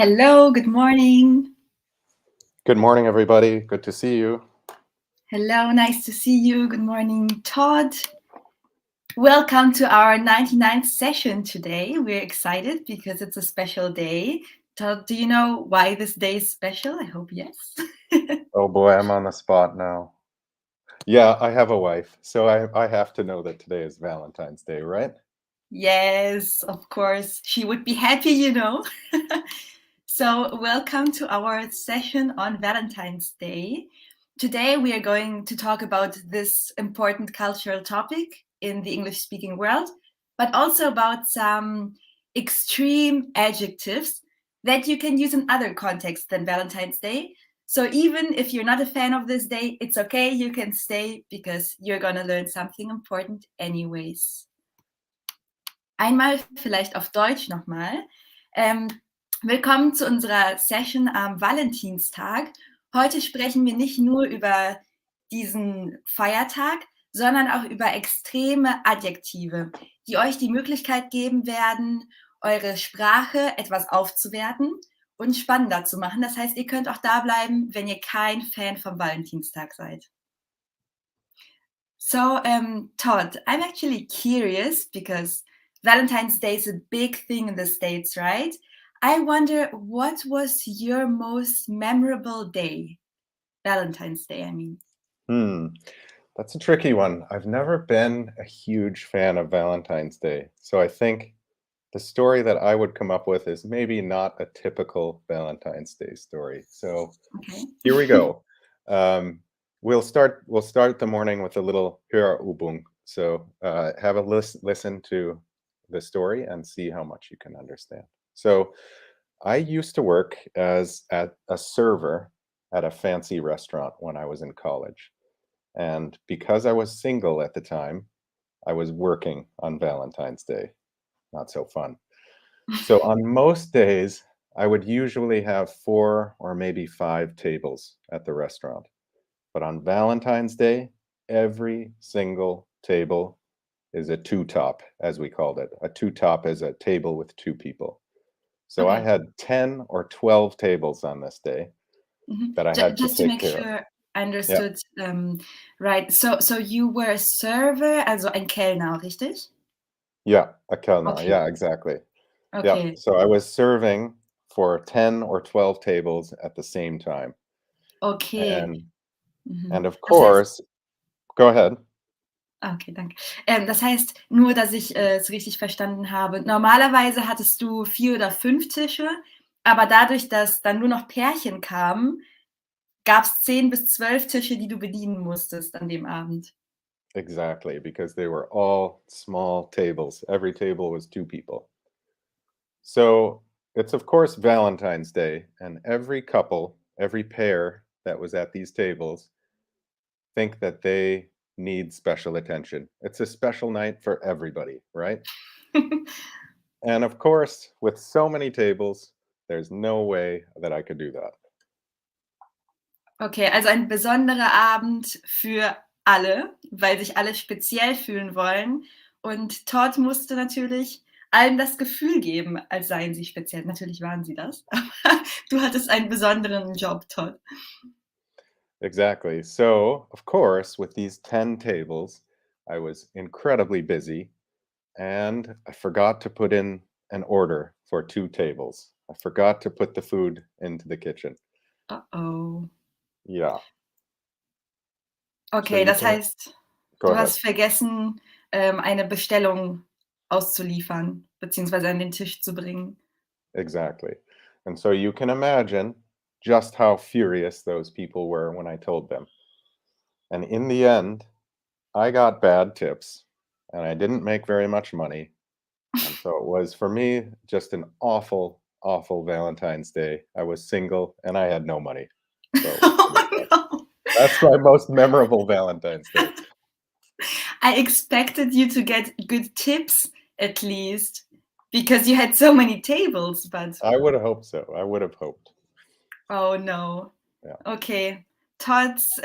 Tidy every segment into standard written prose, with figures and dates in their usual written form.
Hello, good morning. Good morning, everybody. Good to see you. Hello, nice to see you. Good morning, Todd. Welcome to our 99th session today. We're excited because it's a special day. Todd, do you know why this day is special? I hope yes. Oh boy, I'm on the spot now. Yeah, I have a wife, so I have to know that today is Valentine's Day, right? Yes, of course. She would be happy. So, welcome to our session on Valentine's Day. Today, we are going to talk about this important cultural topic in the English speaking world, but also about some extreme adjectives that you can use in other contexts than Valentine's Day. So, even if you're not a fan of this day, it's okay, you can stay because you're going to learn something important, anyways. Einmal vielleicht auf Deutsch nochmal. Willkommen zu unserer Session am Valentinstag. Heute sprechen wir nicht nur über diesen Feiertag, sondern auch über extreme Adjektive, die euch die Möglichkeit geben werden, eure Sprache etwas aufzuwerten und spannender zu machen. Das heißt, ihr könnt auch da bleiben, wenn ihr kein Fan vom Valentinstag seid. So, Todd, I'm actually curious because Valentine's Day is a big thing in the States, right? I wonder, what was your most memorable day? Valentine's Day, I mean. That's a tricky one. I've never been a huge fan of Valentine's Day, so I think the story that I would come up with is maybe not a typical Valentine's Day story. So Okay. here we go. We'll start the morning with a little Hörübung. So have a listen to the story and see how much you can understand. So I used to work as a server at a fancy restaurant when I was in college. And because I was single at the time, I was working on Valentine's Day. Not so fun. So on most days, I would usually have 4 or maybe 5 tables at the restaurant. But on Valentine's Day, every single table is a two-top, as we called it. A two-top is a table with 2 people. So I Okay. had 10 or 12 tables on this day that I had to Just to take make care of. sure I Yeah, understood, right. So you were a server, also ein Kellner, richtig? yeah, a Kellner. Okay. Yeah, exactly. Yeah. Okay. So I was serving for 10 or 12 tables at the same time. Okay. And Mhm. and of Das heißt, course, go ahead. okay, danke. Das heißt, nur, dass ich es richtig verstanden habe. Normalerweise hattest du 4 oder 5 Tische, aber dadurch, dass dann nur noch Pärchen kamen, gab es 10 bis 12 Tische, die du bedienen musstest an dem Abend. Exactly, because they were all small tables. Every table was 2 people. So it's of course Valentine's Day, and every couple, every pair that was at these tables think that they need special attention. It's a special night for everybody, right? And of course, with so many tables, there's no way that I could do that. Okay, also ein besonderer Abend für alle, weil sich alle speziell fühlen wollen. Und Todd musste natürlich allen das Gefühl geben, als seien sie speziell. Natürlich waren sie das, aber du hattest einen besonderen Job, Todd. Exactly. So, of course, with these 10 tables, I was incredibly busy and I forgot to put in an order for 2 tables. I forgot to put the food into the kitchen. Oh. Yeah. So Okay, you das can heißt, go du ahead. hast vergessen, eine Bestellung auszuliefern, beziehungsweise an den Tisch zu bringen. Exactly. And so you can imagine just how furious those people were when I told them. And in the end, I got bad tips and I didn't make very much money. And so it was for me just an awful, awful Valentine's Day. I was single and I had no money. So it was pretty Oh bad. no! That's my most memorable Valentine's Day. I expected you to get good tips at least because you had so many tables, but I would have hoped so. I would have hoped. oh no. Yeah. Okay. Todd's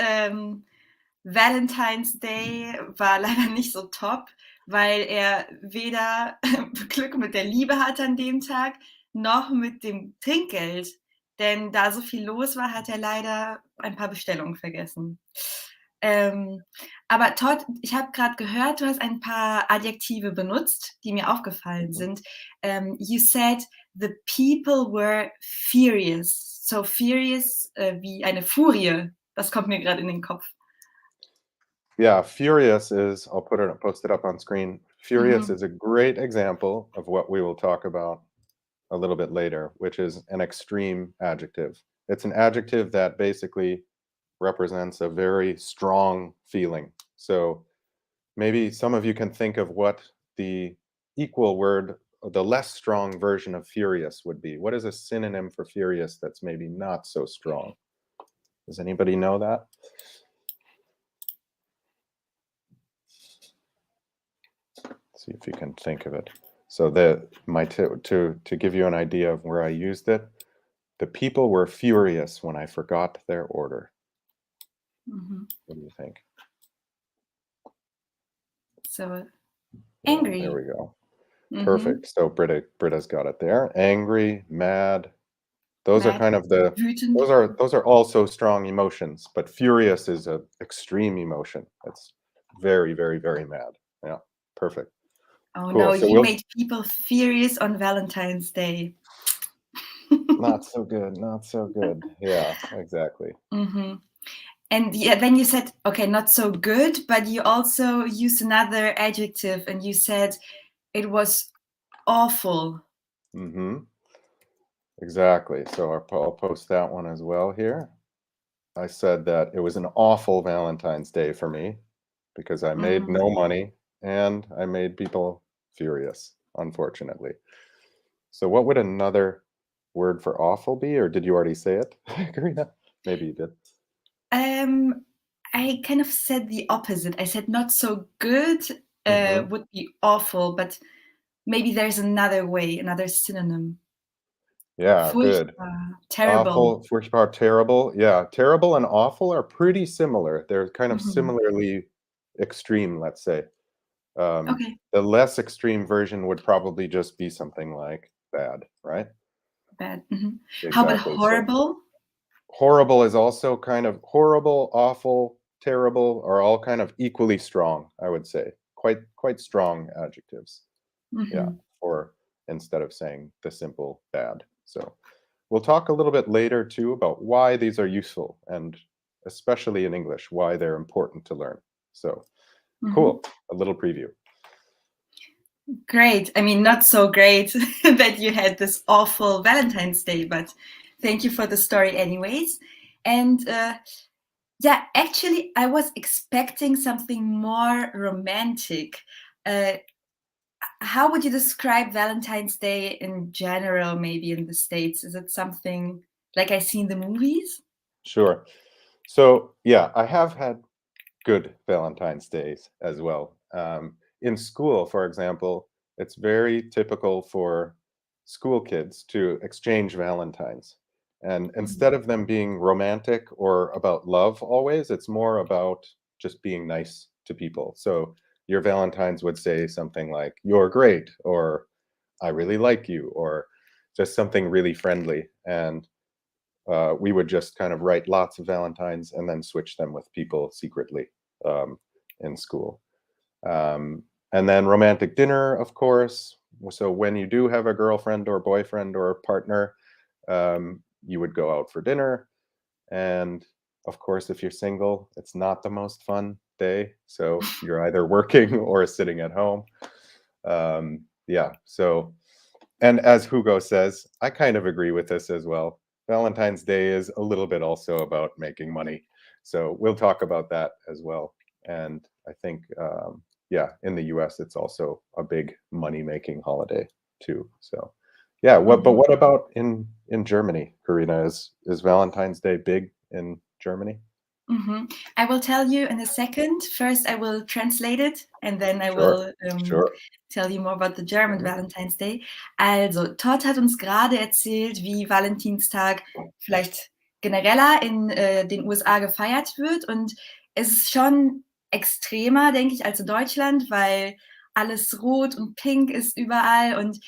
Valentine's Day war leider nicht so top, weil er weder Glück mit der Liebe hatte an dem Tag, noch mit dem Trinkgeld. Denn da so viel los war, hat er leider ein paar Bestellungen vergessen. Aber Todd, ich habe gerade gehört, du hast ein paar Adjektive benutzt, die mir aufgefallen Mhm. sind. You said the people were furious. So furious wie eine Furie. Das kommt mir gerade in den Kopf. Yeah, furious is, I'll post it up on screen. Furious Mhm. is a great example of what we will talk about a little bit later, which is an extreme adjective. It's an adjective that basically represents a very strong feeling. So maybe some of you can think of what the equal word, the less strong version of furious would be. What is a synonym for furious that's maybe not so strong? Does anybody know that? See if you can think of it. So to give you an idea of where I used it, the people were furious when I forgot their order. Mhm. What do you think? So Yeah, there angry. we go. Mhm. Perfect. So Britta's got it there. Angry, mad. Those are Mad, kind of wütend. those are also strong emotions, but furious is a extreme emotion. It's very, very, very mad. Yeah, perfect. Oh Cool. no, So you we'll made people furious on Valentine's Day. not so good, not so good. Yeah, exactly. Mhm. And yeah, then you said, okay, not so good, but you also used another adjective and you said it was awful. Mm-hmm. Exactly. So I'll post that one as well here. I said that it was an awful Valentine's Day for me because I made Mhm. no money and I made people furious, unfortunately. So what would another word for awful be, or did you already say it, Karina? Maybe you did. Um, I kind of said the opposite. I said not so good Hmm. would be awful, but maybe there's another way, another synonym. Yeah, good. Furchtbar, terrible. Awful, furchtbar, terrible. Yeah, terrible and awful are pretty similar. They're kind of Mhm. similarly extreme, let's say. Okay, The less extreme version would probably just be something like bad, right? bad. Mhm. How about Exactly. So horrible? horrible is also kind of horrible, awful, terrible are all kind of equally strong, I would say. Quite strong adjectives. Yeah, Mhm. or instead of saying the simple bad. So we'll talk a little bit later too about why these are useful and especially in English, why they're important to learn. So Mhm. cool, a little preview. Great. I mean, not so great that you had this awful Valentine's Day, but thank you for the story, anyways. And yeah, actually, I was expecting something more romantic. Uh, how would you describe Valentine's Day in general, maybe in the States? Is it something like I see in the movies? Sure. So yeah, I have had good Valentine's Days as well. In school, for example, it's very typical for school kids to exchange Valentines. And Mhm. instead of them being romantic or about love always, it's more about just being nice to people. So your Valentines would say something like, "You're great," or "I really like you," or just something really friendly. And we would just kind of write lots of Valentines and then switch them with people secretly um, in school. Um, and then romantic dinner, of course. So when you do have a girlfriend or boyfriend or partner, you would go out for dinner. And of course, if you're single, it's not the most fun day. So you're either working or sitting at home. Yeah. So and as Hugo says, I kind of agree with this as well. Valentine's Day is a little bit also about making money. So we'll talk about that as well. And I think, yeah, in the US, it's also a big money making holiday too. So, yeah. But Mhm. what about in Germany, Karina? Is Valentine's Day big in Germany? Mhm. I will tell you in a second. First, I will translate it and then I Sure, will sure. tell you more about the German Mhm. Valentine's Day. Also, Todd hat uns gerade erzählt, wie Valentinstag vielleicht genereller in den USA gefeiert wird. Und es ist schon extremer, denke ich, als in Deutschland, weil alles rot und pink ist überall. Und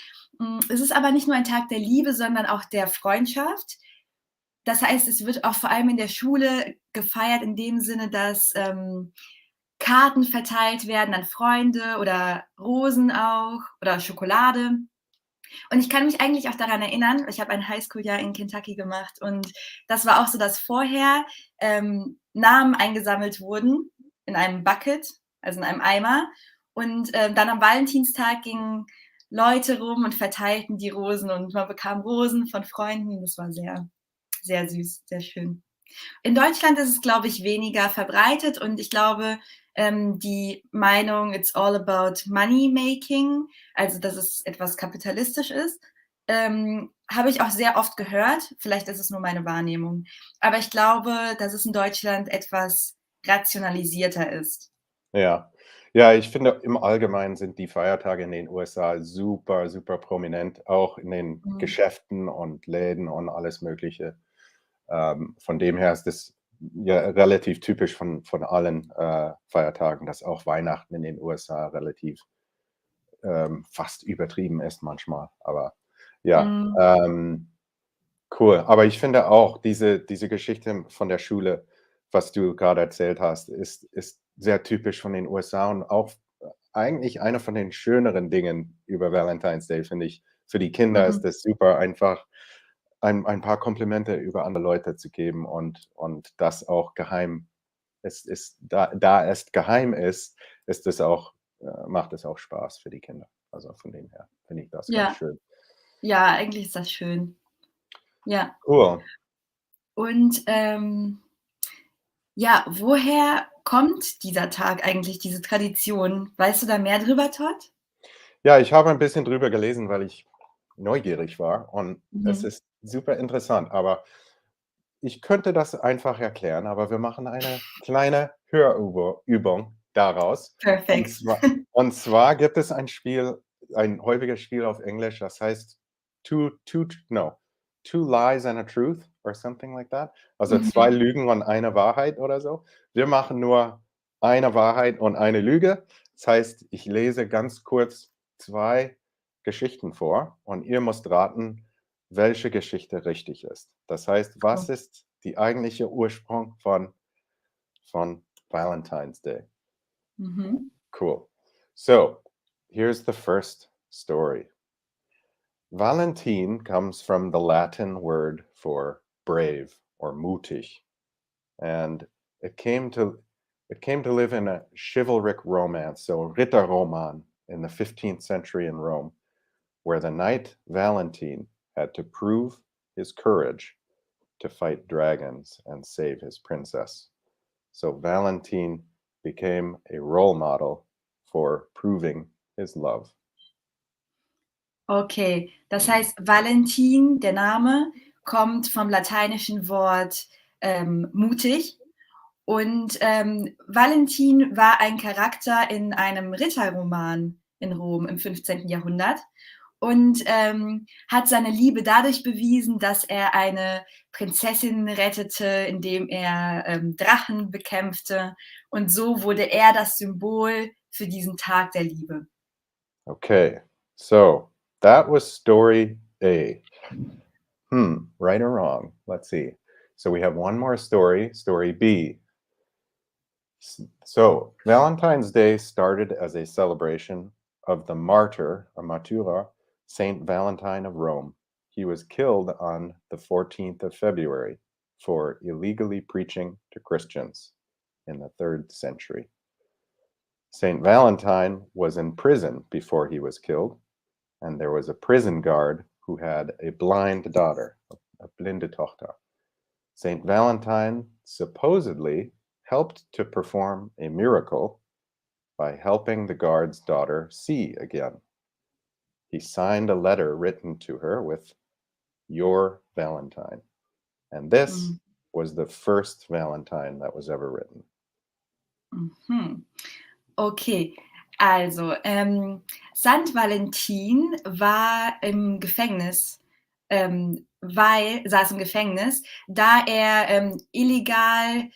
Es ist aber nicht nur ein Tag der Liebe, sondern auch der Freundschaft. Das heißt, es wird auch vor allem in der Schule gefeiert in dem Sinne, dass, Karten verteilt werden an Freunde oder Rosen auch oder Schokolade. Und ich kann mich eigentlich auch daran erinnern, ich habe ein Highschool-Jahr in Kentucky gemacht und das war auch so, dass vorher, Namen eingesammelt wurden in einem Bucket, also in einem Eimer. Und, dann am Valentinstag gingen Leute rum und verteilten die Rosen und man bekam Rosen von Freunden. Das war sehr, sehr süß, sehr schön. In Deutschland ist es, glaube ich, weniger verbreitet und ich glaube, die Meinung, it's all about money making, also dass es etwas kapitalistisch ist, habe ich auch sehr oft gehört. Vielleicht ist es nur meine Wahrnehmung. Aber ich glaube, dass es in Deutschland etwas rationalisierter ist. Ja. Ja, ich finde, im Allgemeinen sind die Feiertage in den USA super, super prominent, auch in den Mhm. Geschäften und Läden und alles Mögliche. Von dem her ist es ja relativ typisch von allen, Feiertagen, dass auch Weihnachten in den USA relativ, fast übertrieben ist manchmal. Aber ja, Mhm. cool. Aber ich finde auch, diese Geschichte von der Schule, was du gerade erzählt hast, ist sehr typisch von den USA und auch eigentlich einer von den schöneren Dingen über Valentine's Day, finde ich. Für die Kinder ist Mhm. es super einfach, ein paar Komplimente über andere Leute zu geben und das auch geheim. Da es geheim ist, ist es auch macht es auch Spaß für die Kinder. Also, von dem her finde ich das ganz Ja, schön. ja, eigentlich ist das schön. Ja. Cool. Und, ja, woher kommt dieser Tag eigentlich, diese Tradition? Weißt du da mehr drüber, Todd? Ja, ich habe ein bisschen drüber gelesen, weil ich neugierig war und es Mhm. ist super interessant, aber ich könnte das einfach erklären, aber wir machen eine kleine Hörübung daraus. Und Perfekt. zwar und zwar gibt es ein häufiges Spiel auf Englisch, das heißt Two Lies and a Truth or something like that. Also 2 Mhm. Lügen und eine Wahrheit oder so. Wir machen nur eine Wahrheit und eine Lüge. Das heißt, ich lese ganz kurz 2 Geschichten vor und ihr müsst raten, welche Geschichte richtig ist. Das heißt, Cool. was ist die eigentliche Ursprung von Valentine's Day? Mhm. Cool. So, here's the first story. Valentine comes from the Latin word for brave or mutig, and it came to it came to live in a chivalric romance, so Ritterroman in the 15th century in Rome, where the knight Valentine had to prove his courage to fight dragons and save his princess. So Valentine became a role model for proving his love. Okay, das heißt, Valentin, der Name, kommt vom lateinischen Wort, mutig und, Valentin war ein Charakter in einem Ritterroman in Rom im 15. Jahrhundert und, hat seine Liebe dadurch bewiesen, dass er eine Prinzessin rettete, indem er, Drachen bekämpfte und so wurde er das Symbol für diesen Tag der Liebe. Okay, so that was story A. Right or wrong? Let's see. So we have one more story, story B. So Valentine's Day started as a celebration of the martyr, or martyra, Saint Valentine of Rome. He was killed on the 14th of February for illegally preaching to Christians in the 3rd century. Saint Valentine was in prison before he was killed, and there was a prison guard who had a blind daughter, a blinde Tochter. Saint Valentine supposedly helped to perform a miracle by helping the guard's daughter see again. He signed a letter written to her with "Your Valentine," and this Mhm. was the first Valentine that was ever written. Mhm. Okay, also, Sant Valentin war im Gefängnis, saß im Gefängnis, da er, illegal,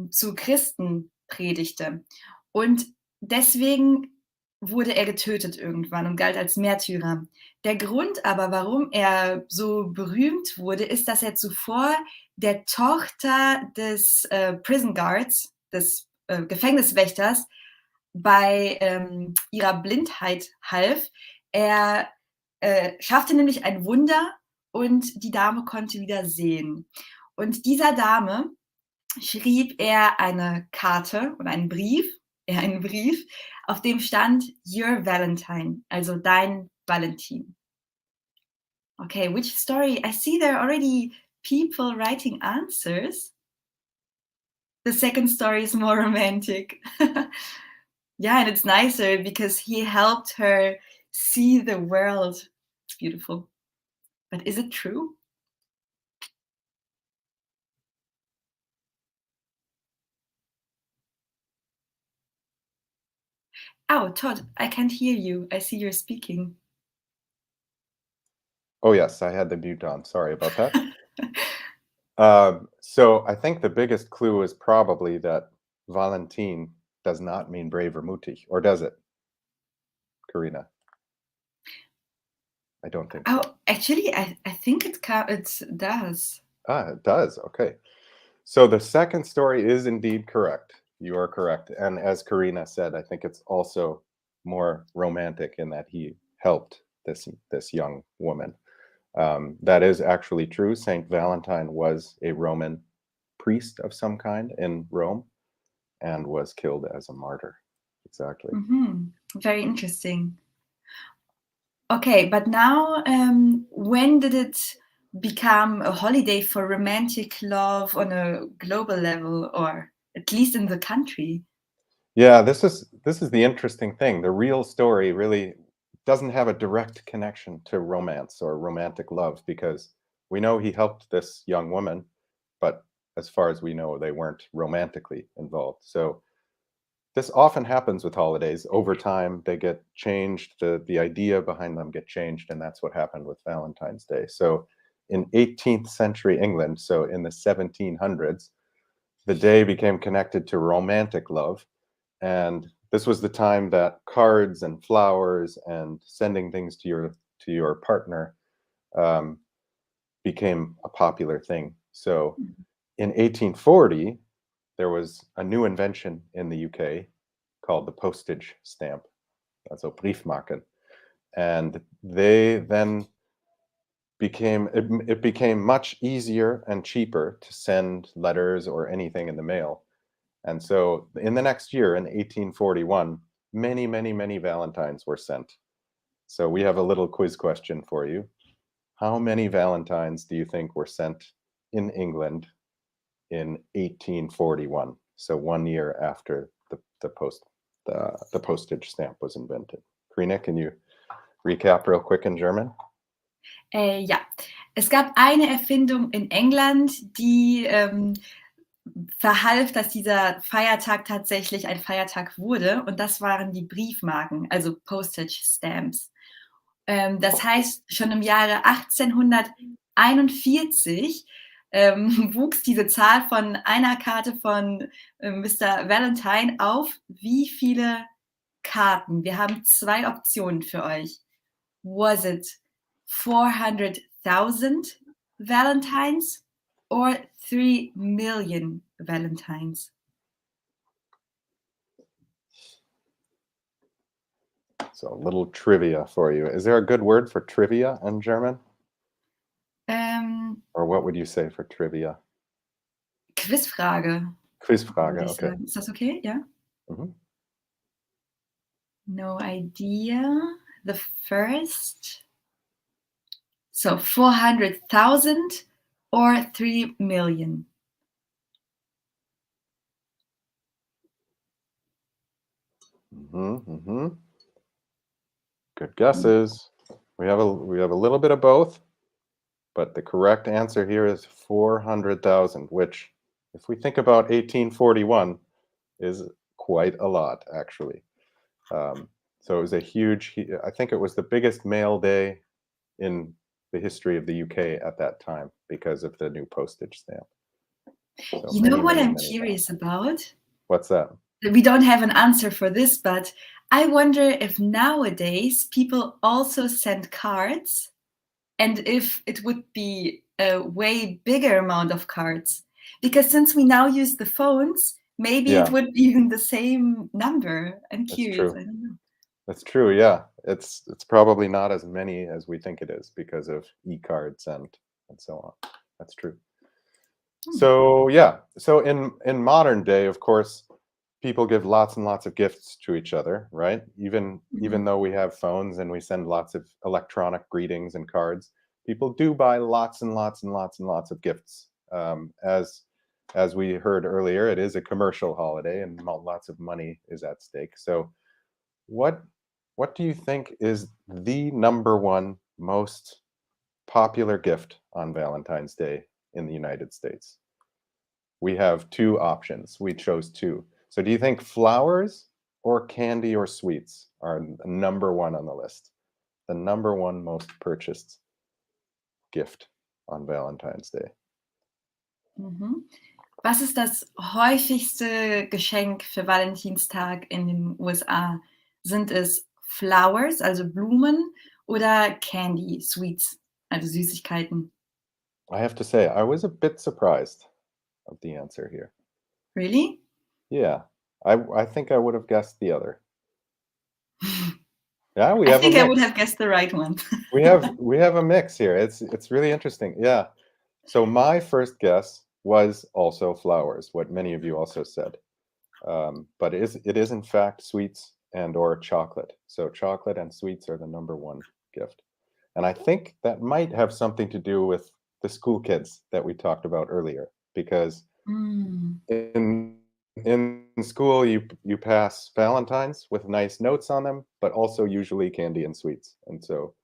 zu Christen predigte. Und deswegen wurde er getötet irgendwann und galt als Märtyrer. Der Grund aber, warum er so berühmt wurde, ist, dass er zuvor der Tochter des Prison Guards, des Gefängniswächters, bei ihrer Blindheit half. Er schaffte nämlich ein Wunder und die Dame konnte wieder sehen. Und dieser Dame schrieb er eine Karte oder einen Brief, auf dem stand Your Valentine, also dein Valentin. Okay, which story? I see there are already people writing answers. The second story is more romantic. Yeah, and it's nicer because he helped her see the world. It's beautiful. But is it true? Oh, Todd, I can't hear you. I see you're speaking. Oh, yes, I had the mute on. Sorry about that. So I think the biggest clue is probably that Valentine does not mean brave or mutig, or does it, Karina? I don't think so. Oh, actually, I think it does. It does. Okay. So the second story is indeed correct. You are correct. And as Karina said, I think it's also more romantic in that he helped this young woman. That is actually true. Saint Valentine was a Roman priest of some kind in Rome and was killed as a martyr. Exactly. Very interesting. Okay, but now, when did it become a holiday for romantic love on a global level, or at least in the country? Yeah, this is the interesting thing. The real story really doesn't have a direct connection to romance or romantic love because we know he helped this young woman, but as far as we know, they weren't romantically involved. So this often happens with holidays. Over time, they get changed. The idea behind them get changed, and that's what happened with Valentine's Day. So in 18th century England, so in the 1700s, the day became connected to romantic love. And this was the time that cards and flowers and sending things to your partner um, became a popular thing. So in 1840, there was a new invention in the UK called the postage stamp, also Briefmarken, and they then it became much easier and cheaper to send letters or anything in the mail. And so in the next year, in 1841, many, many, many Valentines were sent. So we have a little quiz question for you. How many Valentines do you think were sent in England in 1841? So 1 year after the postage stamp was invented. Karina, can you recap real quick in German? Ja, es gab eine Erfindung in England, die verhalf, dass dieser Feiertag tatsächlich ein Feiertag wurde. Und das waren die Briefmarken, also Postage Stamps. Das heißt, schon im Jahre 1841 wuchs diese Zahl von einer Karte von Mr. Valentine auf wie viele Karten? Wir haben 2 Optionen für euch. Was it 400,000 Valentines or 3 million Valentines? So a little trivia for you. Is there a good word for trivia in German? Or what would you say for trivia? Quizfrage. Quizfrage, Würde ich okay. sagen. Ist das okay? Ja? Mhm. No idea. The first. So 400,000 or 3 million. Good guesses. We have a little bit of both, but the correct answer here is 400,000, which, if we think about 1841, is quite a lot, actually. So it was a huge. I think it was the biggest mail day in the history of the UK at that time because of the new postage stamp. So You know what I'm many curious about? What's that? we don't have an answer for this, but I wonder if nowadays people also send cards and if it would be a way bigger amount of cards. Because since we now use the phones, maybe it Yeah, would be even the same number. I'm that's curious. true. I don't know. That's true. Yeah, it's probably not as many as we think it is because of e-cards and so on. That's true. Hmm. So yeah, so in modern day, of course, people give lots and lots of gifts to each other, right? Even Mhm. though we have phones and we send lots of electronic greetings and cards, people do buy lots and lots and lots and lots of gifts. As we heard earlier, it is a commercial holiday and lots of money is at stake. So what what do you think is the number one most popular gift on Valentine's Day in the United States? We have two options. We chose two. So do you think flowers or candy or sweets are number one on the list? The number one most purchased gift on Valentine's Day. Mhm. Was ist das häufigste Geschenk für Valentinstag in den USA? Sind es Flowers, also Blumen, oder Candy, Sweets, also Süßigkeiten? I have to say, I was a bit surprised of the answer here. Really? Yeah, I think I would have guessed the other. Yeah, we I have a think I would mix. have guessed the right one. We have a mix here. It's really interesting. Yeah. So my first guess was also flowers, what many of you also said. But it is in fact sweets and or chocolate. So chocolate and sweets are the number one gift. And I think that might have something to do with the school kids that we talked about earlier, because Mm. in school you pass Valentines with nice notes on them, but also usually candy and sweets. And so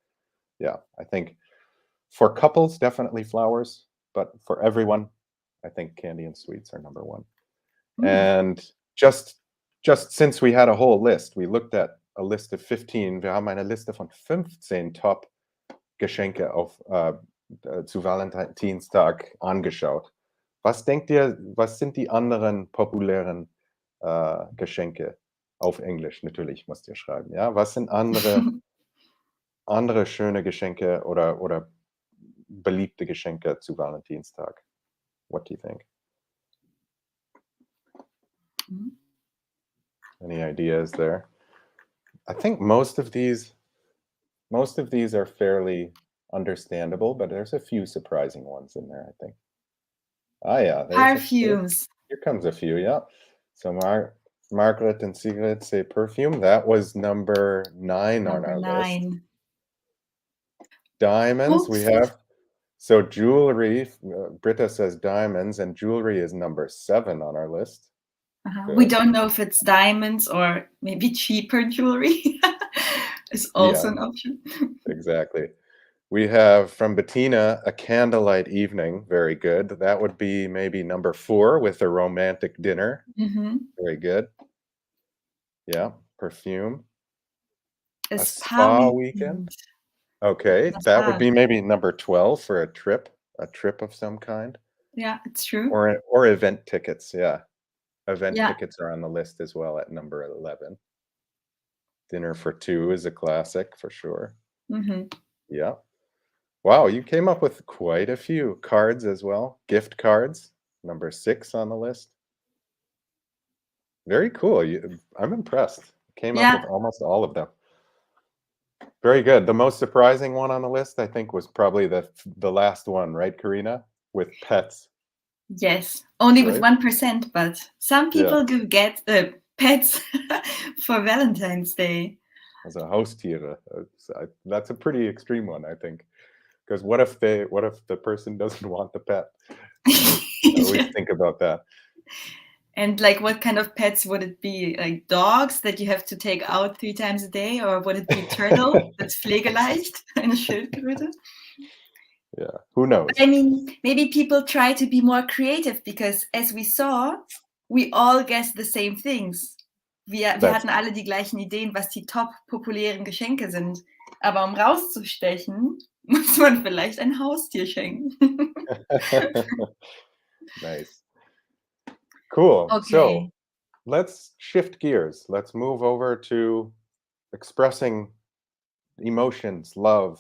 yeah, I think for couples definitely flowers, but for everyone, I think candy and sweets are number one. Mm. And just since we had a whole list, we looked at a list of 15. Wir haben eine Liste von 15 Top-Geschenke zu Valentinstag angeschaut. Was denkt ihr, was sind die anderen populären Geschenke? Auf Englisch natürlich müsst ihr schreiben, ja? Was sind andere schöne Geschenke oder beliebte Geschenke zu Valentinstag? What do you think? Mhm. Any ideas there? I think most of these are fairly understandable, but there's a few surprising ones in there, I think. Ah, yeah, Perfumes, here comes a few, yeah. So Margaret and Sigrid say perfume. That was number 9 on number our list. 9. Diamonds, we Books? have. So jewelry, Britta says diamonds, and jewelry is number 7 on our list. We Good. don't know if it's diamonds or maybe cheaper jewelry. Is also Yeah, an option. exactly. We have from Bettina a candlelight evening. Very good. That would be maybe number 4 with a romantic dinner. Mhm. Very good. Yeah, perfume. A A Spa spa weekend. weekend. Okay, that would Massage. be maybe number 12 for a trip of some kind, Yeah, it's true. or event tickets. Yeah, event Yeah. tickets are on the list as well at number 11. Dinner for 2 is a classic for sure. Mhm. Yeah. Wow, you came up with quite a few cards as well. Gift cards, number 6 on the list. Very cool. I'm impressed. Came up Yeah. with almost all of them. Very good. The most surprising one on the list, I think, was probably the last one, right, Karina? With pets, Yes. Only with right? 1%, but some Yeah, people do get pets for Valentine's Day. as a Haustiere. That's a pretty extreme one, I think. Because what if the person doesn't want the pet? I always Yeah. think about that. And like, what kind of pets would it be? Like dogs that you have to take out 3 times a day, or would it be turtle that's pflegeleicht, eine Schildkröte? Yeah, who But I knows? mean, maybe people try to be more creative because, as we saw, we all guessed the same things. Wir That's hatten alle die gleichen Ideen, was die top populären Geschenke sind. Aber um rauszustechen, muss man vielleicht ein Haustier schenken. nice. Cool. So Okay. let's shift gears. Let's move over to expressing emotions, love,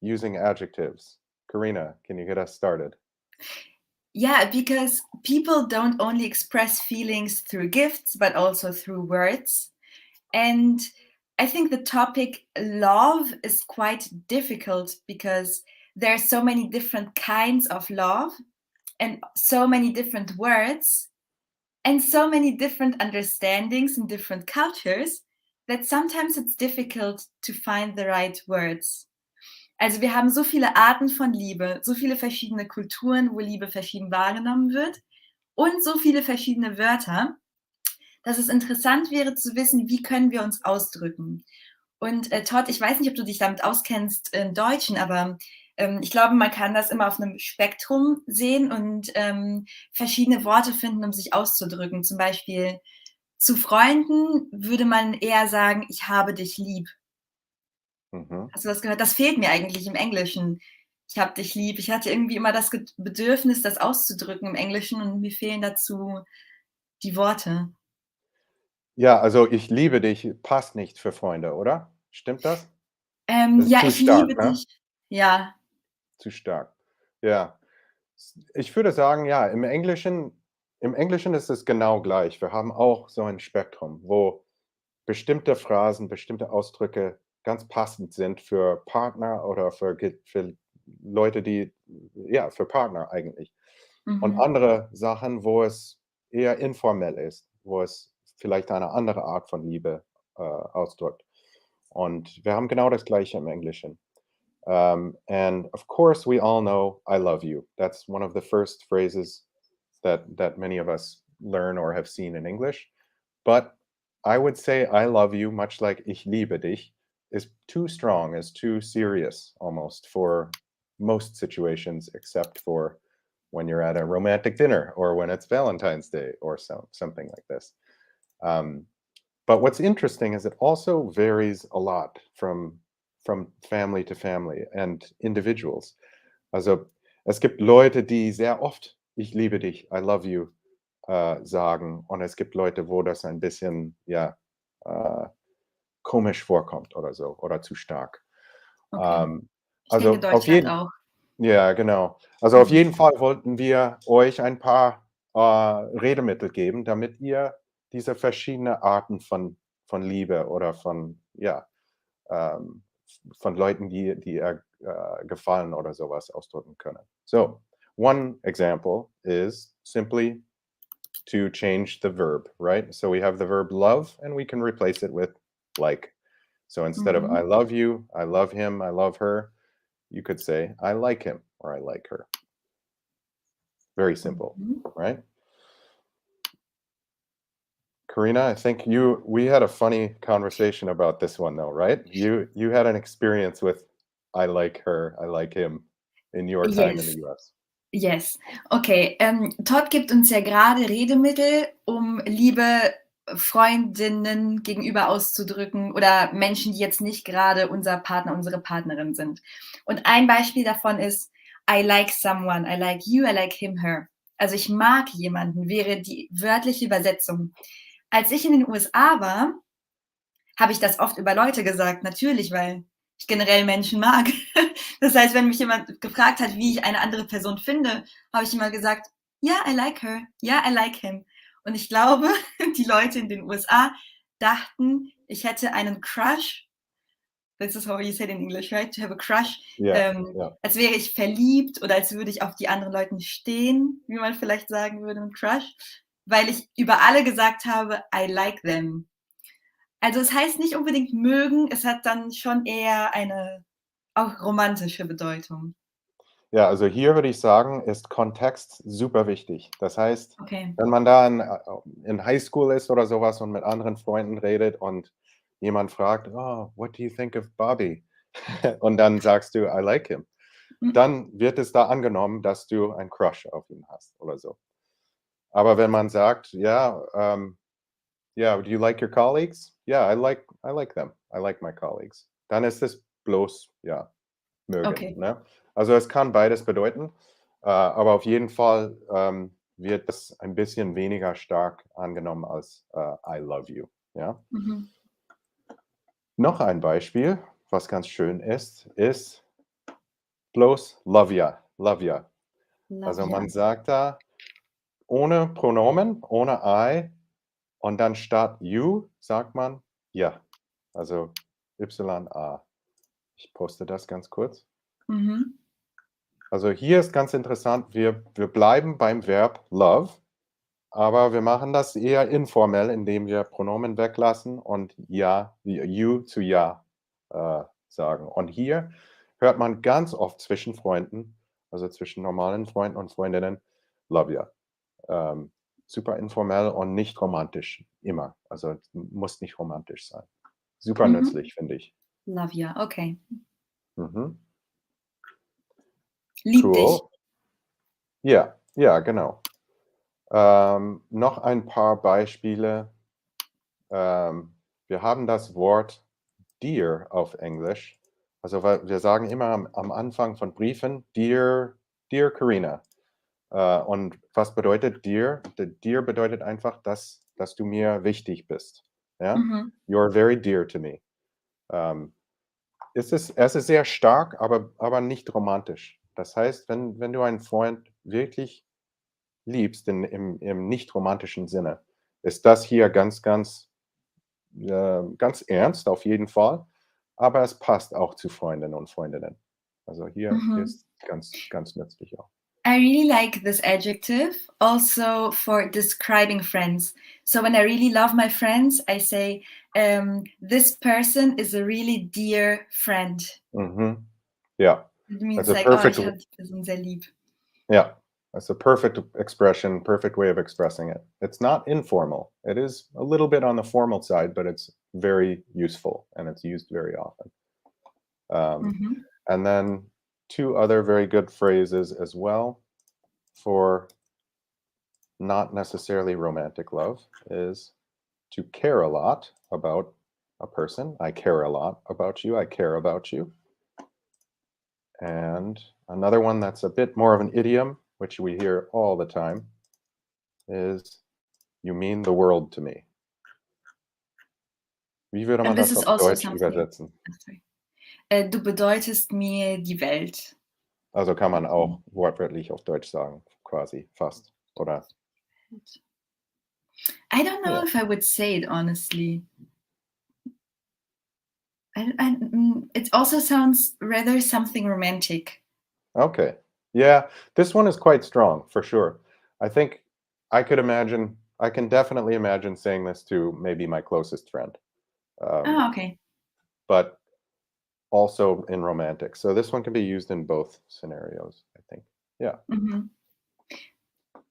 using adjectives. Karina, can you get us started? Yeah, because people don't only express feelings through gifts, but also through words. And I think the topic love is quite difficult because there are so many different kinds of love and so many different words and so many different understandings in different cultures that sometimes it's difficult to find the right words. Also wir haben so viele Arten von Liebe, so viele verschiedene Kulturen, wo Liebe verschieden wahrgenommen wird und so viele verschiedene Wörter, dass es interessant wäre zu wissen, wie können wir uns ausdrücken. Und Todd, ich weiß nicht, ob du dich damit auskennst im Deutschen, aber ich glaube, man kann das immer auf einem Spektrum sehen und verschiedene Worte finden, um sich auszudrücken. Zum Beispiel zu Freunden würde man eher sagen, ich habe dich lieb. Mhm. Hast du das gehört? Das fehlt mir eigentlich im Englischen. Ich habe dich lieb. Ich hatte irgendwie immer das Bedürfnis, das auszudrücken im Englischen und mir fehlen dazu die Worte. Ja, also ich liebe dich passt nicht für Freunde, oder? Stimmt das? Das ist Ja, zu ich liebe stark, ne? dich. Ja. Zu stark. Ja. Ich würde sagen, ja, im Englischen ist es genau gleich. Wir haben auch so ein Spektrum, wo bestimmte Phrasen, bestimmte Ausdrücke ganz passend sind für Partner oder für Leute, die ja, für Partner eigentlich. Und Mhm. andere Sachen, wo es eher informell ist, wo es vielleicht eine andere Art von Liebe, ausdrückt. Und wir haben genau das Gleiche im Englischen. And of course, we all know "I love you." That's one of the first phrases that many of us learn or have seen in English. But I would say "I love you," much like "Ich liebe dich," is too strong, is too serious almost for most situations, except for when you're at a romantic dinner or when it's Valentine's Day or something like this. Um, but what's interesting is it also varies a lot from family to family and individuals. Also, es gibt Leute, die sehr oft „Ich liebe dich", „I love you", sagen, und es gibt Leute, wo das ein bisschen, ja, äh, komisch vorkommt oder so oder zu stark. Okay. Ähm, Ich denke also, auf Deutschland jeden auch. ja, genau. Also, auf Mhm. jeden Fall wollten wir euch ein paar, Redemittel geben, damit ihr diese verschiedene Arten von Liebe oder von ja, ähm, von Leuten, die ihr, gefallen oder sowas ausdrücken können. So, one example is simply to change the verb, right? So we have the verb love, and we can replace it with like. So instead of "I Mhm. love you," "I love him," "I love her," you could say "I like him" or "I like her." Very simple, Mhm. right? Karina, I think we had a funny conversation about this one though, right? You had an experience with "I like her," "I like him" in your time in the Yes. US. Yes. Okay, Todd gibt uns ja gerade Redemittel, um liebe Freundinnen gegenüber auszudrücken oder Menschen, die jetzt nicht gerade unser Partner, unsere Partnerin sind. Und ein Beispiel davon ist: „I like someone, I like you, I like him, her." Also, ich mag jemanden, wäre die wörtliche Übersetzung. Als ich in den USA war, habe ich das oft über Leute gesagt, natürlich, weil ich generell Menschen mag. Das heißt, wenn mich jemand gefragt hat, wie ich eine andere Person finde, habe ich immer gesagt, ja, I like her, ja, I like him. Und ich glaube, die Leute in den USA dachten, ich hätte einen Crush. This is how you say it in English, right? To have a crush. Yeah, yeah. Als wäre ich verliebt oder als würde ich auf die anderen Leute stehen, wie man vielleicht sagen würde, ein Crush, weil ich über alle gesagt habe, I like them. Also es heißt nicht unbedingt mögen, es hat dann schon eher eine auch romantische Bedeutung. Ja, also hier würde ich sagen, ist Kontext super wichtig. Das heißt, Okay. wenn man da in Highschool ist oder sowas und mit anderen Freunden redet und jemand fragt: „Oh, what do you think of Bobby?" Und dann sagst du: „I like him." Mhm. Dann wird es da angenommen, dass du einen Crush auf ihn hast oder so. Aber wenn man sagt: „Ja, yeah, do you like your colleagues?" "Yeah, I like them. I like my colleagues." Dann ist es bloß, ja, mögen, Okay. ne? Also, es kann beides bedeuten, aber auf jeden Fall, wird das ein bisschen weniger stark angenommen als I love you. Ja? Mhm. Noch ein Beispiel, was ganz schön ist bloß love ya, love ya. Love Also ya. man sagt da ohne Pronomen, ohne I und dann statt you sagt man ja. Also YA. Ich poste das ganz kurz. Mhm. Also hier ist ganz interessant, wir bleiben beim Verb love, aber wir machen das eher informell, indem wir Pronomen weglassen und ja, wie you zu ja sagen. Und hier hört man ganz oft zwischen Freunden, also zwischen normalen Freunden und Freundinnen, love ya. Super informell und nicht romantisch, immer. Also muss nicht romantisch sein. Super Mhm. nützlich, finde ich. Love ya, okay. Mhm. Lieb dich. Cool. Ja, ja, genau. Noch ein paar Beispiele. Wir haben das Wort dear auf Englisch. Also wir sagen immer am Anfang von Briefen, dear Karina. Und was bedeutet dear? Dear bedeutet einfach, dass du mir wichtig bist. Ja? Mhm. You're very dear to me. Es ist sehr stark, aber nicht romantisch. Das heißt, wenn du einen Freund wirklich liebst, im nicht romantischen Sinne, ist das hier ganz ernst auf jeden Fall, aber es passt auch zu Freundinnen und Freundinnen. Also hier Mhm. ist ganz nützlich auch. I really like this adjective also for describing friends. So when I really love my friends, I say, this person is a really dear friend. Mhm. Ja, It means also like, oh, perfect. ich habe die Person sehr lieb. Yeah, that's a perfect expression, perfect way of expressing it. It's not informal. It is a little bit on the formal side, but it's very useful and it's used very often. Mhm. And then two other very good phrases as well for not necessarily romantic love is to care a lot about a person. I care a lot about you. I care about you. And another one that's a bit more of an idiom, which we hear all the time, is you mean the world to me. Wie würde man And this das is auf also Deutsch something. übersetzen? Sorry. Du bedeutest mir die Welt. Also kann man auch wortwörtlich auf Deutsch sagen, quasi, fast, oder? I don't know Yeah. if I would say it honestly. It also sounds rather something romantic. Okay. Yeah, this one is quite strong, for sure. I think I can definitely imagine saying this to maybe my closest friend, Ah, okay. but also in romantic. So this one can be used in both scenarios, I think. Yeah. Mhm.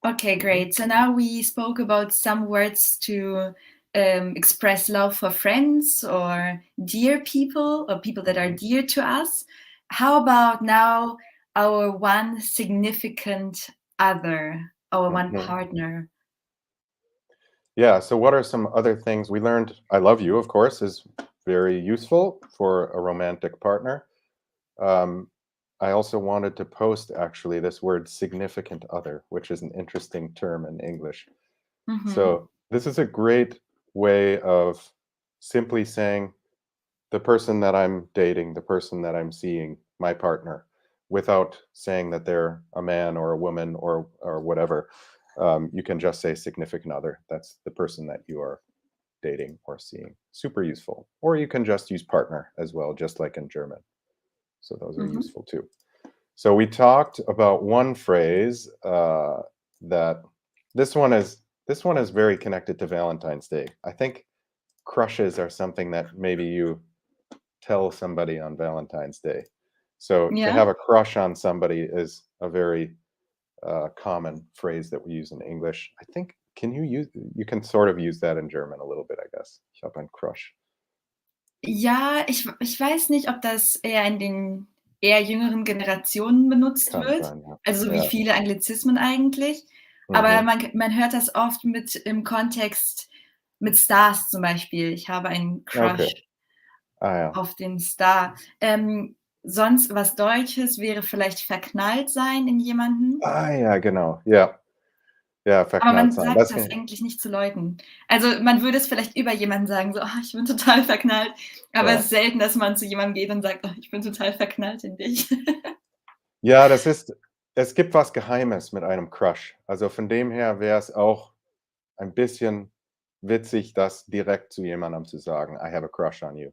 Okay, Mhm. great. So now we spoke about some words to express love for friends or dear people or people that are Mhm. dear to us. How about now our one significant other, our one Mhm. partner? Yeah, so what are some other things we learned? I love you, of course, is very useful for a romantic partner. Um, I also wanted to post actually this word significant other, which is an interesting term in English. Mhm. So this is a great way of simply saying the person that I'm dating, the person that I'm seeing, my partner, without saying that they're a man or a woman or whatever. You can just say significant other. That's the person that you are dating or seeing. Super useful. Or you can just use partner as well, just like in German. So those are Mhm. useful too. So we talked about one phrase that this one is very connected to Valentine's Day. I think crushes are something that maybe you tell somebody on Valentine's Day. So to Yeah. have a crush on somebody is a very common phrase that we use in English. I think you can sort of use that in German a little bit, I guess. Ich habe einen Crush. Ja, ich weiß nicht, ob das eher in den eher jüngeren Generationen benutzt Kann wird, sein, ja. also so wie Ja. viele Anglizismen eigentlich. Aber Mhm. man hört das oft mit im Kontext mit Stars zum Beispiel. Ich habe einen Okay. Crush Ah ja. auf den Star. Sonst was Deutsches wäre vielleicht verknallt sein in jemanden. Ah ja, genau. Ja. Ja, Aber verknallt man sein. sagt das eigentlich nicht zu Leuten. Also, man würde es vielleicht über jemanden sagen, so: „Ah, ich bin total verknallt“, aber es Ja. ist selten, dass man zu jemandem geht und sagt: „Oh, ich bin total verknallt in dich.“ Ja, es gibt was Geheimes mit einem Crush. Also, von dem her wäre es auch ein bisschen witzig, das direkt zu jemandem zu sagen: „I have a crush on you."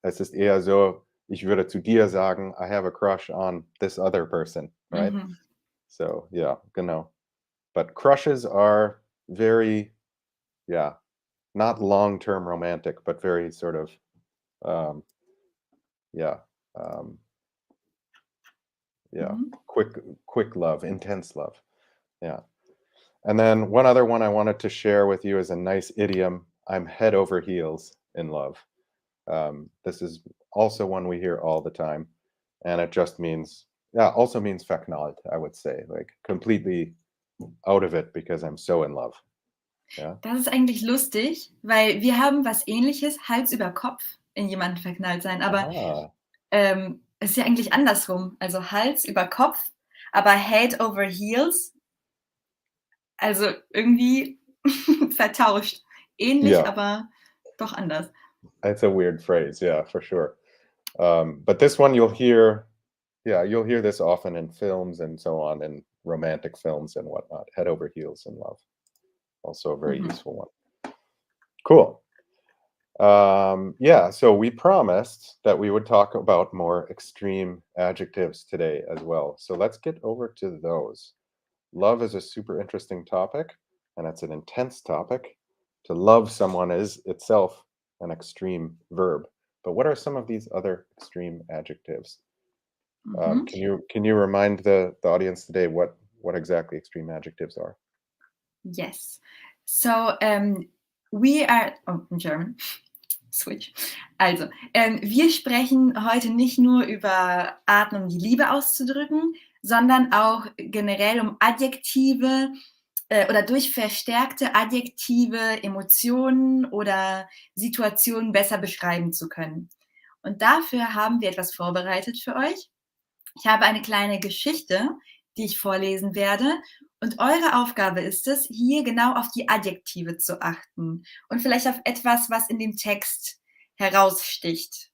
Es ist eher so, ich würde zu dir sagen: „I have a crush on this other person", right? Mhm, So, yeah, genau. But crushes are very, yeah, not long-term romantic, but very sort of, um, yeah, um, yeah, mhm. quick love, intense love. Yeah. And then one other one I wanted to share with you is a nice idiom. I'm head over heels in love. This is also one we hear all the time, and it just means, yeah, also means verknallt, I would say, like completely out of it because I'm so in love. Yeah. Das ist eigentlich lustig, weil wir haben was Ähnliches, Hals über Kopf in jemanden verknallt sein, aber, Aha. es ist ja eigentlich andersrum. Also, Hals über Kopf, aber Head over Heels, also irgendwie vertauscht. Ähnlich, Yeah, aber doch anders. it's a weird phrase. Yeah, for sure. But this one you'll hear, yeah, you'll hear this often in films and so on, in romantic films and whatnot. Head over heels in love. Also a very Mhm. useful one. Cool. Yeah, so we promised that we would talk about more extreme adjectives today as well. So let's get over to those. Love is a super interesting topic, and it's an intense topic. To love someone is itself an extreme verb. But what are some of these other extreme adjectives? Mhm. Can you remind the audience today what exactly extreme adjectives are? Yes. So, we are in German. Switch. Also, wir sprechen heute nicht nur über Arten, um die Liebe auszudrücken, sondern auch generell um Adjektive, oder durch verstärkte Adjektive Emotionen oder Situationen besser beschreiben zu können. Und dafür haben wir etwas vorbereitet für euch. Ich habe eine kleine Geschichte, die ich vorlesen werde. Und eure Aufgabe ist es, hier genau auf die Adjektive zu achten und vielleicht auf etwas, was in dem Text heraussticht.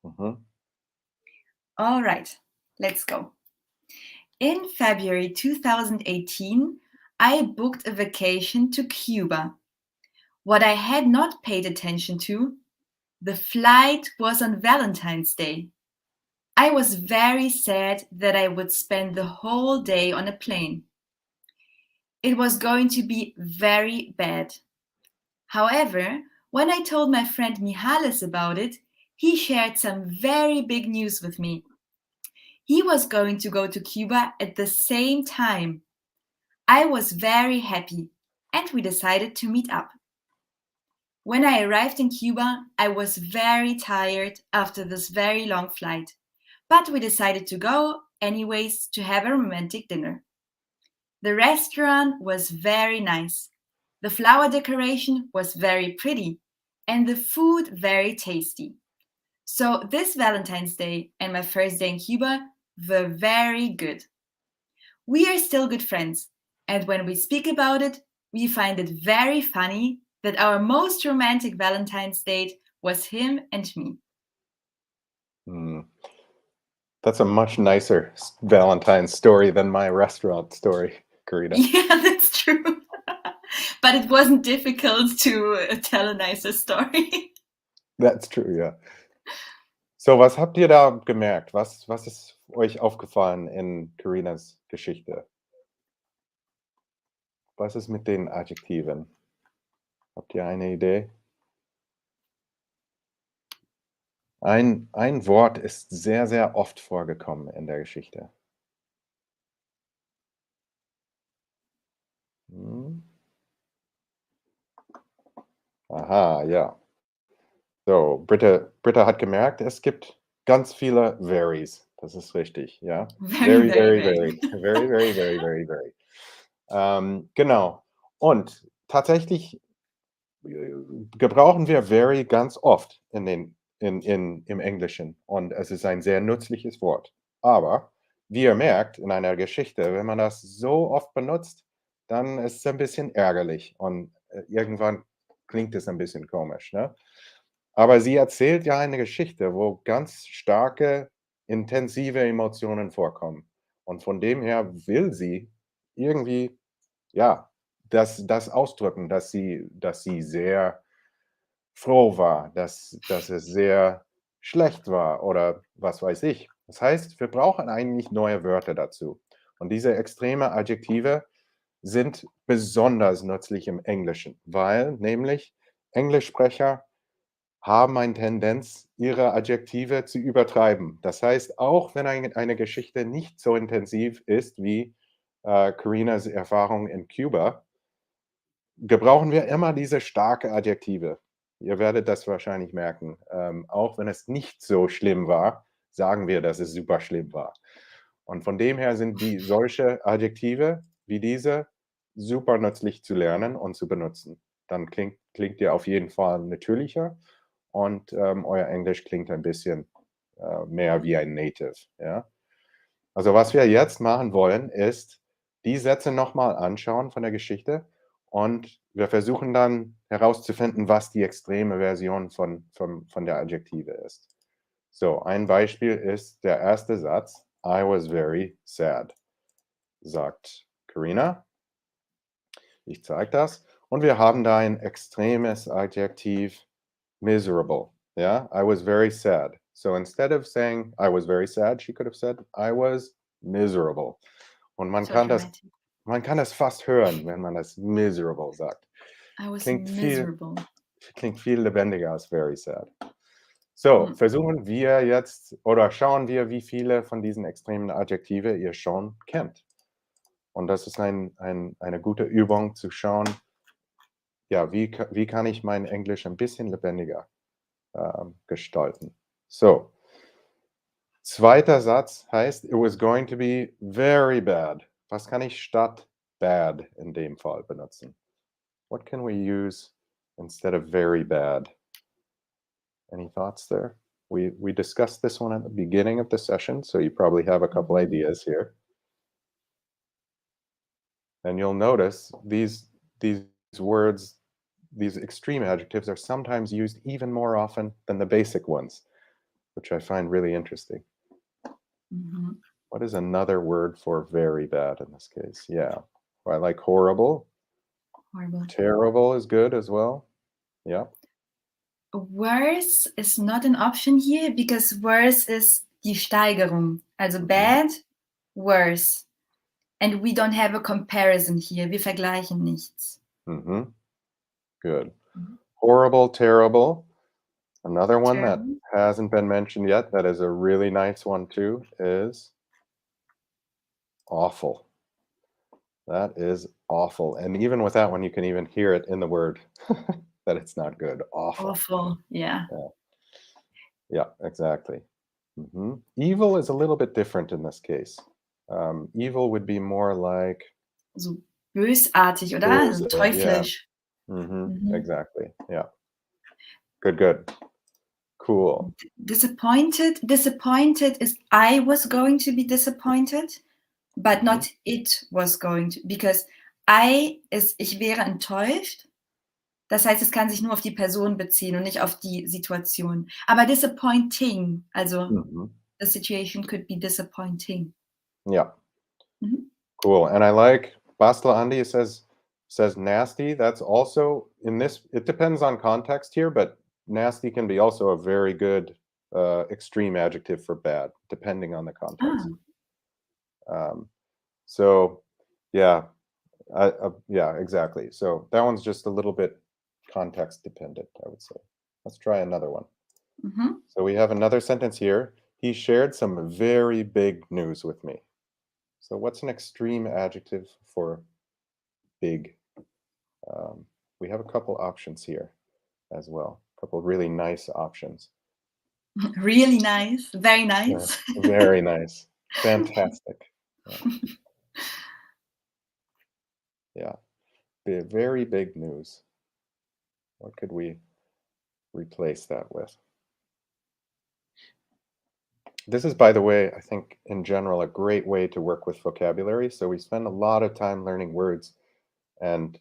Mhm. All right, let's go. In February 2018, I booked a vacation to Cuba. What I had not paid attention to, the flight was on Valentine's Day. I was very sad that I would spend the whole day on a plane. It was going to be very bad. However, when I told my friend Mihalis about it, he shared some very big news with me. He was going to go to Cuba at the same time. I was very happy, and we decided to meet up. When I arrived in Cuba, I was very tired after this very long flight, but we decided to go anyways to have a romantic dinner. The restaurant was very nice. The flower decoration was very pretty, and the food very tasty. So, this Valentine's Day and my first day in Cuba were very good. We are still good friends, and when we speak about it, we find it very funny that our most romantic Valentine's date was him and me. Hmm. That's a much nicer Valentine's story than my restaurant story, Karina. Yeah, that's true. But it wasn't difficult to tell a nicer story. That's true, yeah. So, was habt ihr da gemerkt? Was ist euch aufgefallen in Karinas Geschichte? Was ist mit den Adjektiven? Habt ihr eine Idee? Ein Wort ist sehr, sehr oft vorgekommen in der Geschichte. Hm. Aha, ja. So, Britta hat gemerkt, es gibt ganz viele Verys. Das ist richtig, ja. Very, Very, very, very, very. very. Very, very, very, very, very. Genau. Und tatsächlich gebrauchen wir very ganz oft im Englischen, und es ist ein sehr nützliches Wort. Aber wie ihr merkt in einer Geschichte, wenn man das so oft benutzt, dann ist es ein bisschen ärgerlich und irgendwann klingt es ein bisschen komisch. Ne? Aber sie erzählt ja eine Geschichte, wo ganz starke, intensive Emotionen vorkommen. Und von dem her will sie irgendwie, ja, das ausdrücken, dass sie sehr froh war, dass es sehr schlecht war oder was weiß ich. Das heißt, wir brauchen eigentlich neue Wörter dazu. Und diese extreme Adjektive sind besonders nützlich im Englischen, weil nämlich Englischsprecher haben eine Tendenz, ihre Adjektive zu übertreiben. Das heißt, auch wenn eine Geschichte nicht so intensiv ist wie Karinas Erfahrung in Kuba, gebrauchen wir immer diese starke Adjektive. Ihr werdet das wahrscheinlich merken. Auch wenn es nicht so schlimm war, sagen wir, dass es super schlimm war. Und von dem her sind solche Adjektive wie diese super nützlich zu lernen und zu benutzen. Dann klingt ihr auf jeden Fall natürlicher und euer Englisch klingt ein bisschen mehr wie ein Native. Ja? Also was wir jetzt machen wollen, ist die Sätze nochmal anschauen von der Geschichte und wir versuchen dann herauszufinden, was die extreme Version von der Adjektive ist. So, ein Beispiel ist der erste Satz. I was very sad, sagt Karina. Ich zeige das. Und wir haben da ein extremes Adjektiv, miserable. Yeah, I was very sad. So instead of saying I was very sad, she could have said I was miserable. Und So dramatic. man kann das fast hören, wenn man das miserable sagt. I was Klingt miserable. klingt viel lebendiger als very sad. So, versuchen wir jetzt oder schauen wir, wie viele von diesen extremen Adjektive ihr schon kennt. Und das ist eine gute Übung zu schauen, ja, wie kann ich mein Englisch ein bisschen lebendiger gestalten. So, zweiter Satz heißt, it was going to be very bad. Was kann ich statt bad in dem Fall benutzen? What can we use instead of very bad? Any thoughts there? We discussed this one at the beginning of the session, so you probably have a couple ideas here. And you'll notice these words, these extreme adjectives are sometimes used even more often than the basic ones, which I find really interesting. What is another word for very bad in this case? Yeah. I like horrible. Horrible. Terrible is good as well. Yeah. Worse is not an option here because worse is die Steigerung. Also bad, worse. And we don't have a comparison here. Wir vergleichen nichts. Good. Horrible, terrible. Another one Terrible. that hasn't been mentioned yet, that is a really nice one too, is awful. That is awful. And even with that one, you can even hear it in the word that it's not good. Awful. Awful, yeah. Yeah, exactly. Evil is a little bit different in this case. Evil would be more like So bösartig, oder? böse, Teuflisch. exactly. Yeah. Good. Cool. Disappointed is I was going to be disappointed, but not it was going to, because I ist ich wäre enttäuscht. Das heißt, es kann sich nur auf die Person beziehen und nicht auf die Situation. Aber disappointing, also the situation could be disappointing. Yeah. Cool. And I like Bastla Andy says nasty. That's also in this, it depends on context here, but nasty can be also a very good extreme adjective for bad, depending on the context. So yeah, yeah, exactly. So that one's just a little bit context dependent, I would say. Let's try another one. So we have another sentence here. He shared some very big news with me. So what's an extreme adjective for big? We have a couple options here as well. A couple really nice options. Really nice, very nice. Yeah, very nice. Fantastic. Yeah. Very big news. What could we replace that with? This is, by the way, I think in general, a great way to work with vocabulary. So we spend a lot of time learning words And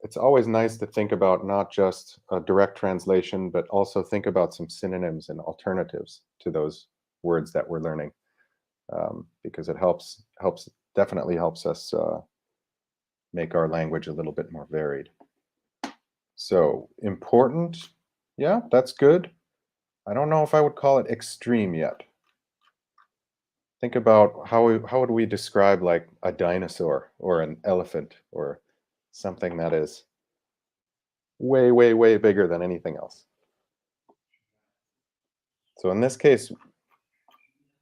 it's always nice to think about not just a direct translation, but also think about some synonyms and alternatives to those words that we're learning, because it definitely helps us make our language a little bit more varied. So important, yeah, that's good. I don't know if I would call it extreme yet. Think about how would we describe like a dinosaur or an elephant or something that is way, way, way bigger than anything else. So in this case,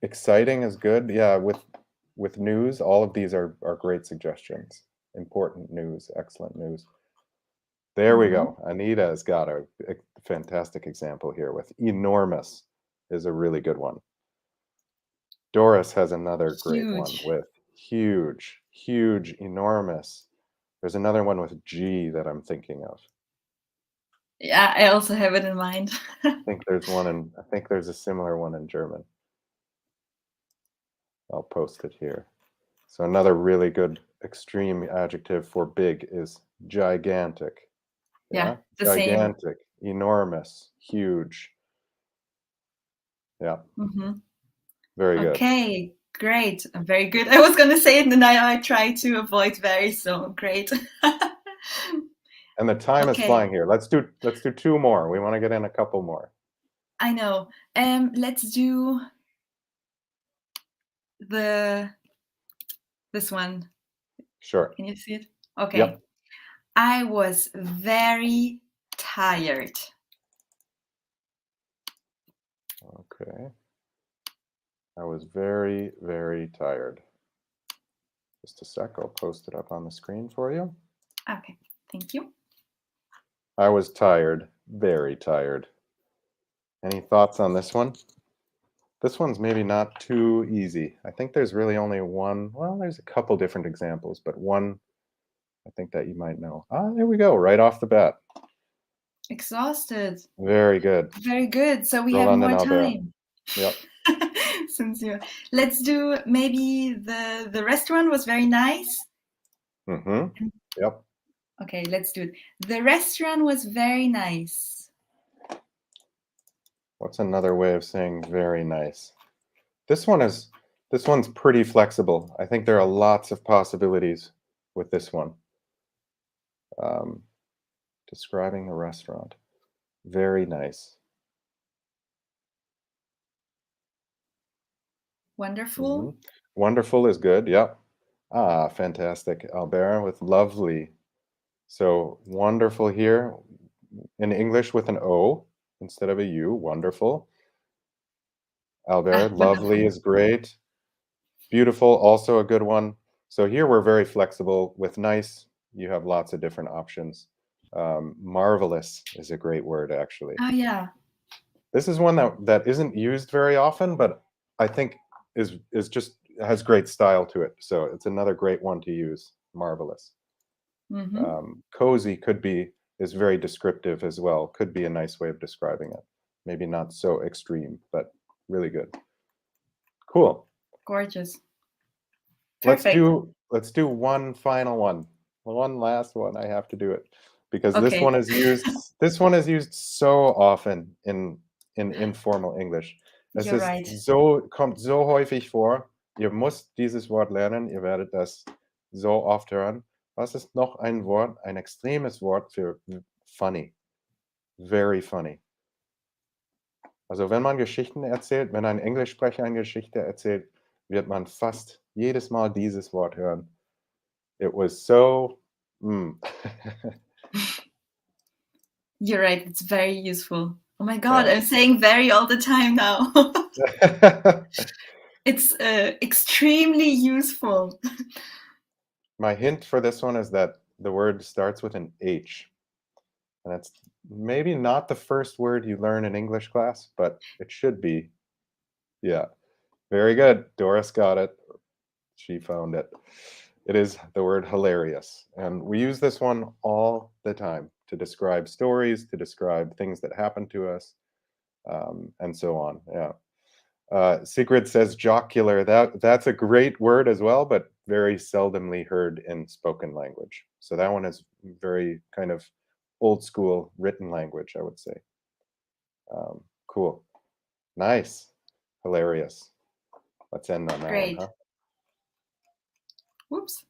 exciting is good. Yeah, with news, all of these are great suggestions. Important news, excellent news. There we go. Anita has got a fantastic example here with enormous is a really good one. Doris has another great one Huge. with huge, huge, enormous. There's another one with G that I'm thinking of. Yeah, I also have it in mind. I think there's a similar one in German. I'll post it here. So another really good extreme adjective for big is gigantic. Yeah, Yeah, the same. gigantic, enormous, huge. Yeah, very good. Okay, great. Very good. I was going to say it, and I try to avoid very, so great. And the time is Okay, flying here. Let's do two more. We want to get in a couple more. I know. Let's do this one. Sure. Can you see it? Okay. Yep. I was very tired. Okay. I was very, very tired. Just a sec, I'll post it up on the screen for you. Okay, thank you. I was tired, very tired. Any thoughts on this one? This one's maybe not too easy. I think there's really only one. Well, there's a couple different examples, but one I think that you might know. Ah, there we go, right off the bat. Exhausted. Very good. Very good. So we have Rolanden more Albert. time. Yep. Since you, let's do maybe the restaurant was very nice. Yep. Okay, let's do it. The restaurant was very nice. What's another way of saying very nice? This one's pretty flexible. I think there are lots of possibilities with this one. Describing the restaurant. Very nice. Wonderful. Wonderful is good. Yep. Ah, fantastic. Albert with lovely. So wonderful here in English with an O instead of a U. Wonderful. Albert, lovely Wonderful. is great. Beautiful, also a good one. So here we're very flexible. With nice, you have lots of different options. Marvelous is a great word, actually. Oh yeah. This is one that isn't used very often, but I think is just has great style to it. So it's another great one to use. Marvelous. Cozy is very descriptive as well. Could be a nice way of describing it. Maybe not so extreme, but really good. Cool. Gorgeous. Let's Perfect. do one final one. One last one. I have to do it because this Okay. one is used so often in informal English. Es You're ist right. kommt so häufig vor. Ihr müsst dieses Wort lernen. Ihr werdet das so oft hören. Was ist noch ein Wort, ein extremes Wort für funny? Very funny. Also wenn man Geschichten erzählt, wenn ein Englischsprecher eine Geschichte erzählt, wird man fast jedes Mal dieses Wort hören. It was so. You're right. It's very useful. Oh my God, Yeah. I'm saying very all the time now. It's extremely useful. My hint for this one is that the word starts with an H. And it's maybe not the first word you learn in English class, but it should be. Yeah. Very good. Doris got it. She found it. It is the word hilarious. And we use this one all the time to describe stories, to describe things that happen to us, and so on. Yeah. Sigrid says jocular. That's a great word as well, but very seldomly heard in spoken language. So that one is very kind of old school written language, I would say. Cool. Nice. Hilarious. Let's end on that one, Great. huh? Whoops.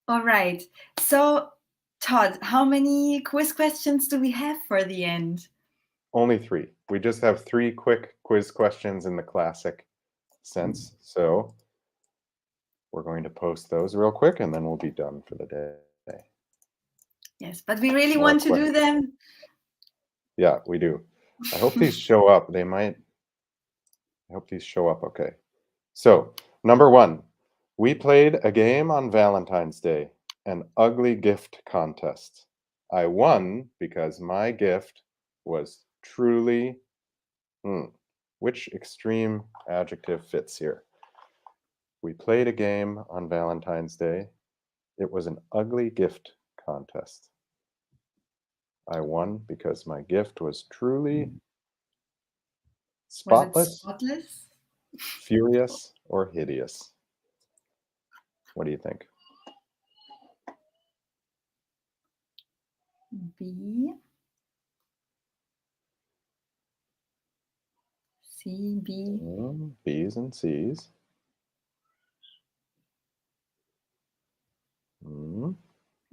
All right. So, Todd, how many quiz questions do we have for the end? Only 3. We just have 3 quick quiz questions in the classic sense. So we're going to post those real quick and then we'll be done for the day. Yes, but we really More want to do questions. them. Yeah, we do. I hope these show up. They might. I hope these show up okay. So, number 1, we played a game on Valentine's Day, an ugly gift contest. I won because my gift was truly. Which extreme adjective fits here? We played a game on Valentine's Day. It was an ugly gift contest. I won because my gift was truly Was it spotless, spotless? furious, or hideous. What do you think? B. C, B. B's and C's.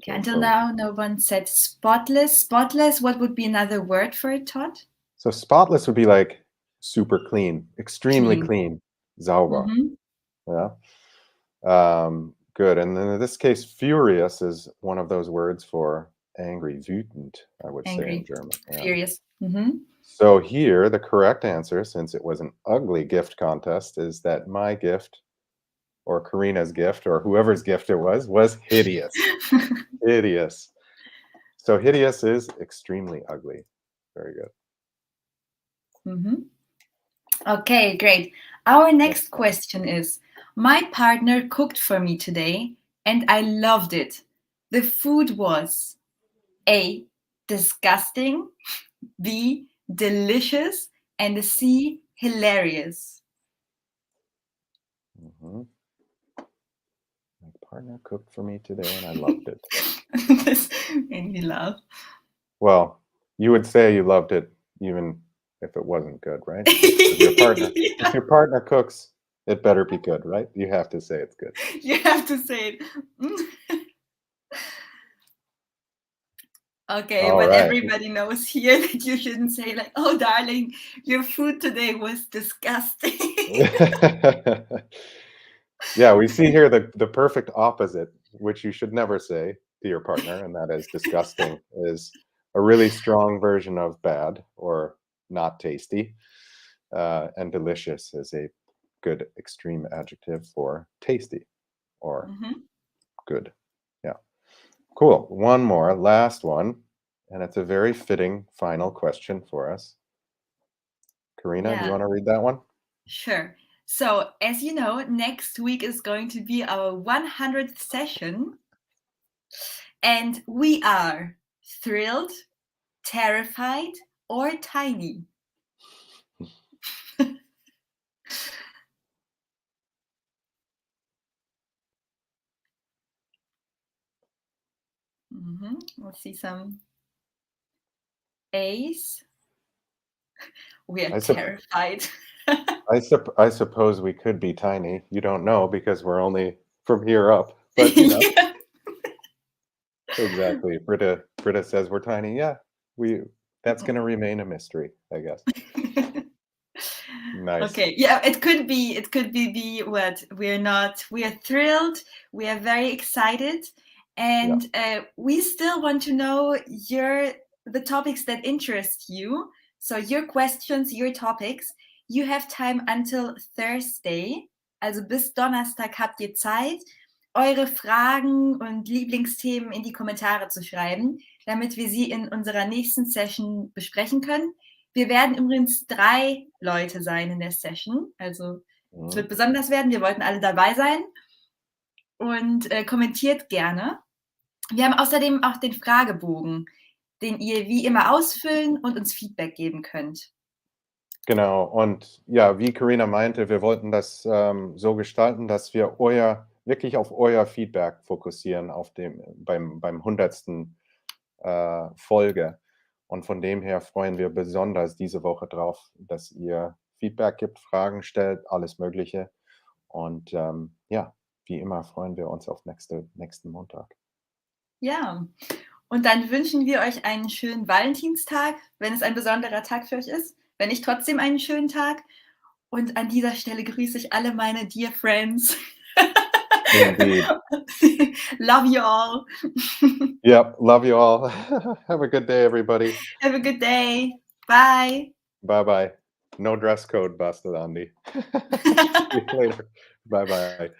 Okay, until now, no one said spotless. Spotless, what would be another word for it, Todd? So spotless would be like super clean, extremely clean. Sauber. Yeah. Good. And then in this case, furious is one of those words for angry, wütend, I would say in German. Yeah. Furious. So here, the correct answer, since it was an ugly gift contest, is that my gift, or Karina's gift, or whoever's gift it was hideous. Hideous. So hideous is extremely ugly. Very good. Okay, great. Our next question is, my partner cooked for me today and I loved it. The food was A, disgusting, B, delicious, and C, hilarious. My partner cooked for me today and I loved it. This made me laugh. Well, you would say you loved it even if it wasn't good, right? If your partner cooks, it better be good, right? You have to say it's good. You have to say it. Okay, All but right. everybody knows here that you shouldn't say like, "Oh, darling, your food today was disgusting." Yeah, we see here the perfect opposite, which you should never say to your partner, and that is disgusting is a really strong version of bad or not tasty. And delicious is a good extreme adjective for tasty or good. Yeah. Cool. One more, last one. And it's a very fitting final question for us. Karina, do you want to read that one? Sure. So, as you know, next week is going to be our 100th session. And we are thrilled, terrified, or tiny. We'll see some A's. We are terrified. I suppose we could be tiny. You don't know because we're only from here up. But you know. Yeah. Exactly. Britta says we're tiny. Yeah. That's gonna remain a mystery, I guess. Nice. Okay. Yeah, it could be what we're not. We are thrilled. We are very excited. And we still want to know the topics that interest you. So your questions, your topics. You have time until Thursday. Also bis Donnerstag habt ihr Zeit, eure Fragen und Lieblingsthemen in die Kommentare zu schreiben, damit wir sie in unserer nächsten Session besprechen können. Wir werden übrigens 3 Leute sein in der Session. Also es wird besonders werden. Wir wollten alle dabei sein. Und kommentiert gerne. Wir haben außerdem auch den Fragebogen, den ihr wie immer ausfüllen und uns Feedback geben könnt. Genau. Und ja, wie Karina meinte, wir wollten das so gestalten, dass wir wirklich auf euer Feedback fokussieren beim 100. Folge. Und von dem her freuen wir besonders diese Woche drauf, dass ihr Feedback gibt, Fragen stellt, alles Mögliche. Und ja, wie immer freuen wir uns auf nächsten Montag. Ja, und dann wünschen wir euch einen schönen Valentinstag, wenn es ein besonderer Tag für euch ist. Wenn nicht, trotzdem einen schönen Tag. Und an dieser Stelle grüße ich alle meine dear friends. Indeed. Love you all. Yep. Love you all. Have a good day, everybody. Have a good day. Bye. Bye-bye. No dress code, Bastelandi. See you later. Bye-bye.